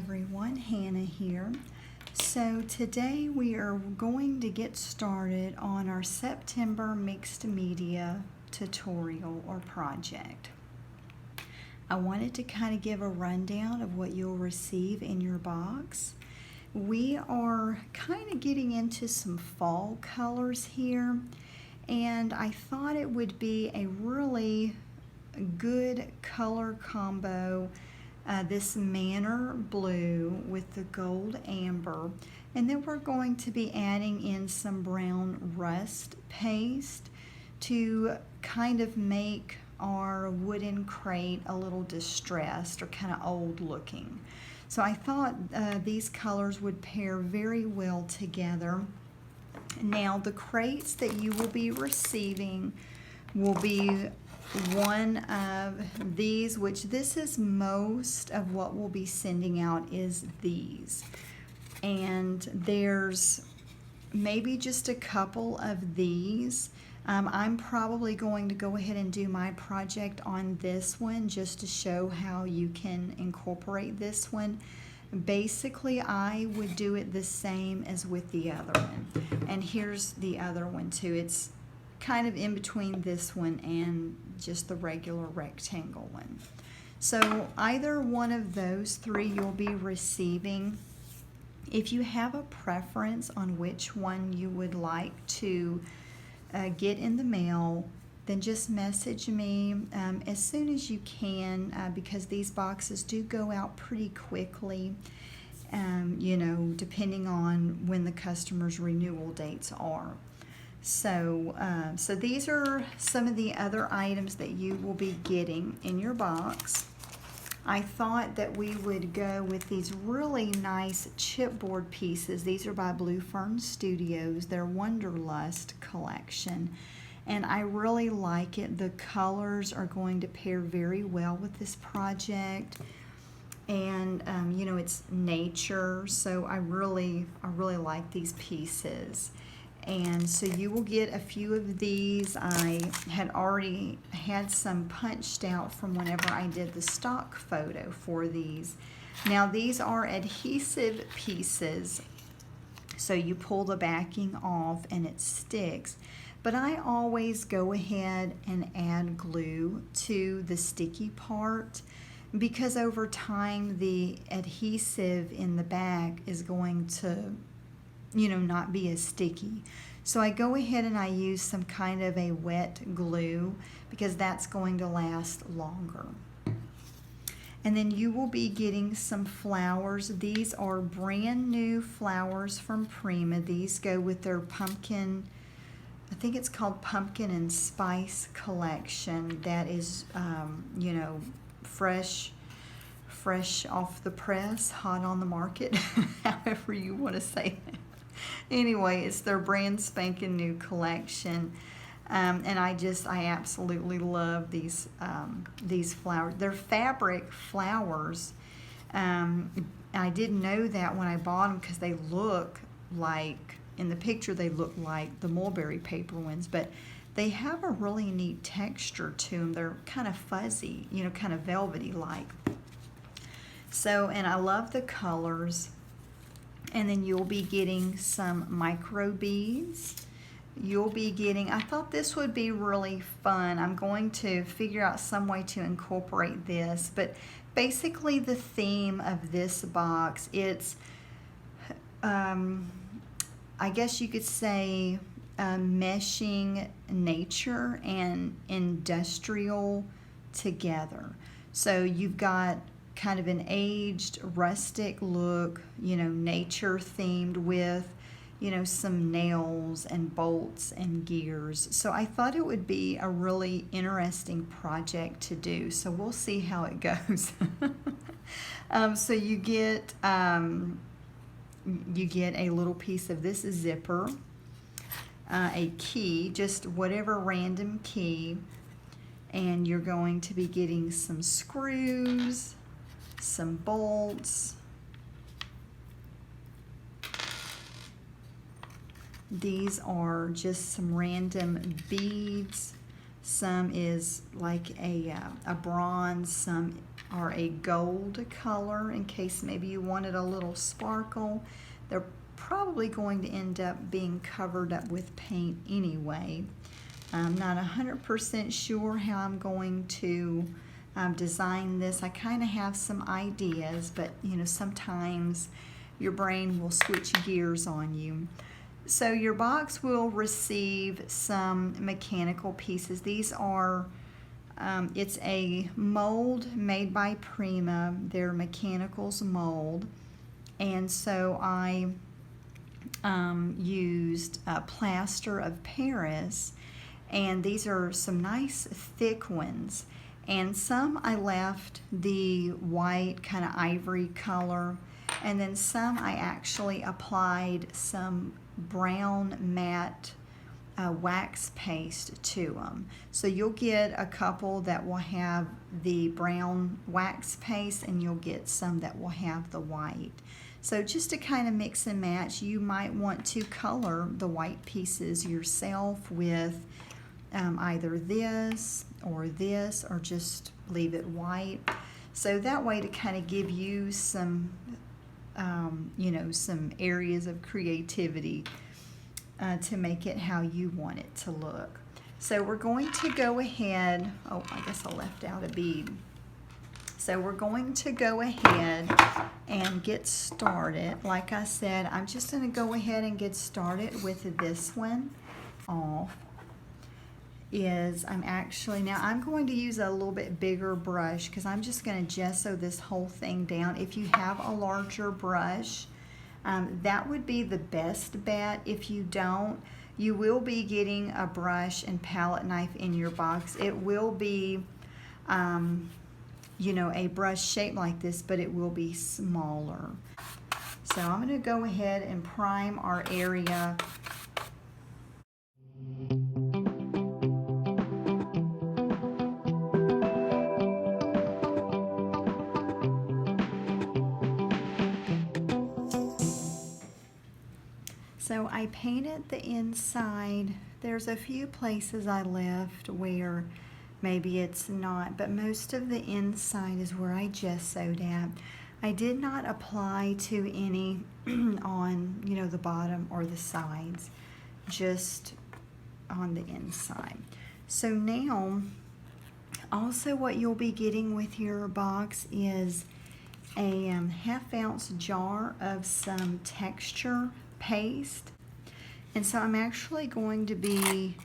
everyone, Hannah here. So today we are going to get started on our September mixed media tutorial or project. I wanted to kind of give a rundown of what you'll receive in your box. We are kind of getting into some fall colors here, and I thought it would be a really good color combo. This Manor Blue with the gold amber, and then we're going to be adding in some brown rust paste to kind of make our wooden crate a little distressed or kind of old looking. So I thought these colors would pair very well together. Now the crates that you will be receiving will be one of these, which this is most of what we'll be sending out is these. And there's maybe just a couple of these. I'm probably going to go ahead and do my project on this one just to show how you can incorporate this one. Basically, I would do it the same as with the other one. And here's the other one too. It's kind of in between this one and just the regular rectangle one. So either one of those three you'll be receiving. If you have a preference on which one you would like to get in the mail, then just message me as soon as you can, because these boxes do go out pretty quickly, you know, depending on when the customer's renewal dates are. So these are some of the other items that you will be getting in your box. I thought that we would go with these really nice chipboard pieces. These are by Blue Fern Studios, their Wonderlust collection. And I really like it. The colors are going to pair very well with this project. And you know, it's nature, so I really like these pieces. And so you will get a few of these. I had already had some punched out from whenever I did the stock photo for these. Now these are adhesive pieces, so you pull the backing off and it sticks. But I always go ahead and add glue to the sticky part, because over time the adhesive in the back is going to, you know, not be as sticky. So I go ahead and I use some kind of a wet glue because that's going to last longer. And then you will be getting some flowers. These are brand new flowers from Prima. These go with their pumpkin, I think it's called Pumpkin and Spice collection. That is, you know, fresh off the press, hot on the market, however you want to say that. Anyway, it's their brand spanking new collection, and I absolutely love these flowers. They're fabric flowers. I didn't know that when I bought them because they look like, in the picture they look like the mulberry paper ones, but they have a really neat texture to them. They're kind of fuzzy, you know, kind of velvety like. So, and I love the colors. And then you'll be getting some micro beads. You'll be getting, I thought this would be really fun. I'm going to figure out some way to incorporate this, but basically the theme of this box, it's, I guess you could say, meshing nature and industrial together. So you've got kind of an aged, rustic look, you know, nature themed with, you know, some nails and bolts and gears. So I thought it would be a really interesting project to do. So we'll see how it goes. So you get a little piece of this zipper, a key, just whatever random key, and you're going to be getting some screws, some bolts. These are just some random beads. Some is like a bronze, some are a gold color in case maybe you wanted a little sparkle. They're probably going to end up being covered up with paint anyway. I'm not 100% sure how I'm going to design this. I kind of have some ideas, but you know, sometimes your brain will switch gears on you. So your box will receive some mechanical pieces. These are, it's a mold made by Prima. They're Mechanicals mold. And so I used plaster of Paris, and these are some nice thick ones. And some I left the white kind of ivory color, and then some I actually applied some brown matte wax paste to them. So you'll get a couple that will have the brown wax paste, and you'll get some that will have the white. So just to kind of mix and match, you might want to color the white pieces yourself with either this, or just leave it white. So that way, to kind of give you some, you know, some areas of creativity to make it how you want it to look. So we're going to go ahead, oh, I guess I left out a bead. So we're going to go ahead and get started. Like I said, I'm just going to go ahead and get started with this one off. I'm going to use a little bit bigger brush because I'm just going to gesso this whole thing down. If you have a larger brush, that would be the best bet. If you don't, you will be getting a brush and palette knife in your box. It will be, you know, a brush shaped like this, but it will be smaller. So I'm going to go ahead and prime our area. So I painted the inside. There's a few places I left where maybe it's not, but most of the inside is where I gessoed at. I did not apply to any on, you know, the bottom or the sides, just on the inside. So now, also what you'll be getting with your box is a 1/2 ounce jar of some texture paste. And so I'm actually going to be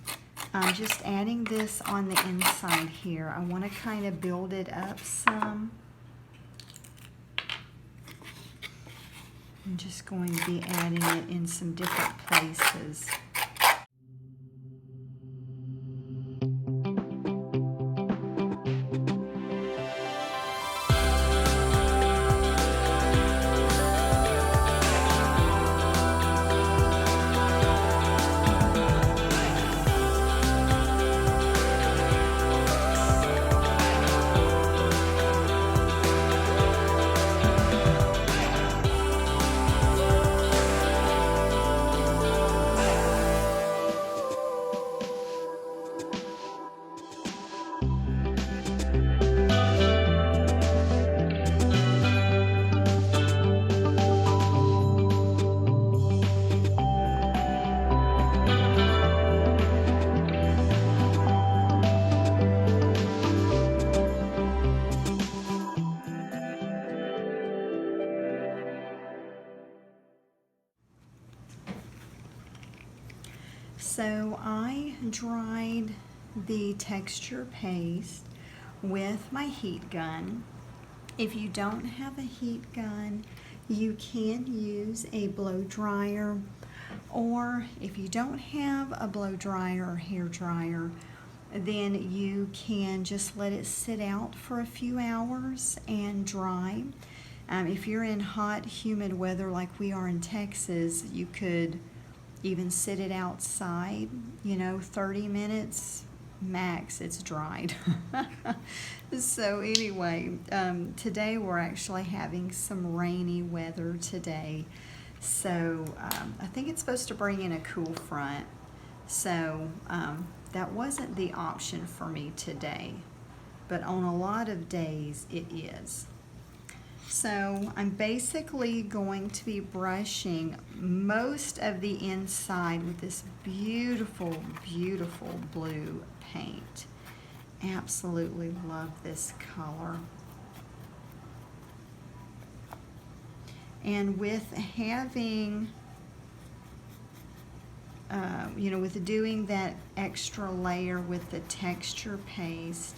just adding this on the inside here. I want to kind of build it up some. I'm just going to be adding it in some different places. So I dried the texture paste with my heat gun. If you don't have a heat gun, you can use a blow dryer, or if you don't have a blow dryer or hair dryer, then you can just let it sit out for a few hours and dry. If you're in hot, humid weather like we are in Texas, you could even sit it outside, you know, 30 minutes max, it's dried. So anyway, today we're actually having some rainy weather today. So I think it's supposed to bring in a cool front. So that wasn't the option for me today. but on a lot of days it is. So I'm basically going to be brushing most of the inside with this beautiful, beautiful blue paint. Absolutely love this color. And with having, with doing that extra layer with the texture paste,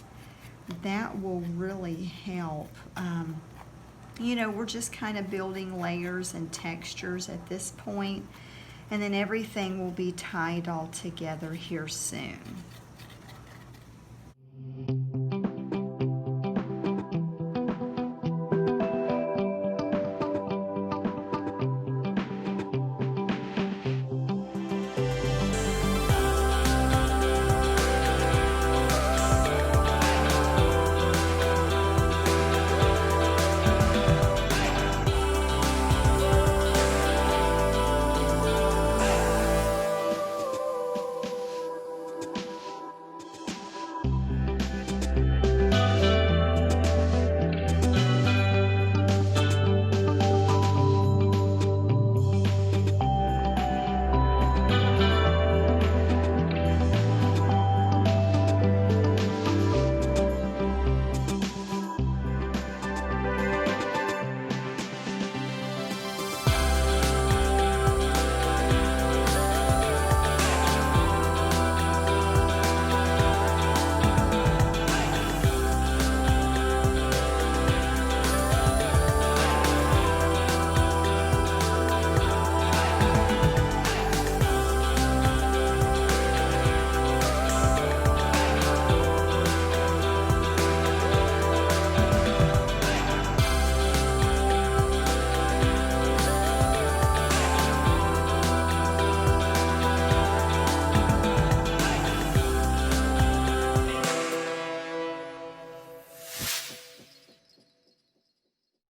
that will really help. We're just kind of building layers and textures at this point, and then everything will be tied all together here soon.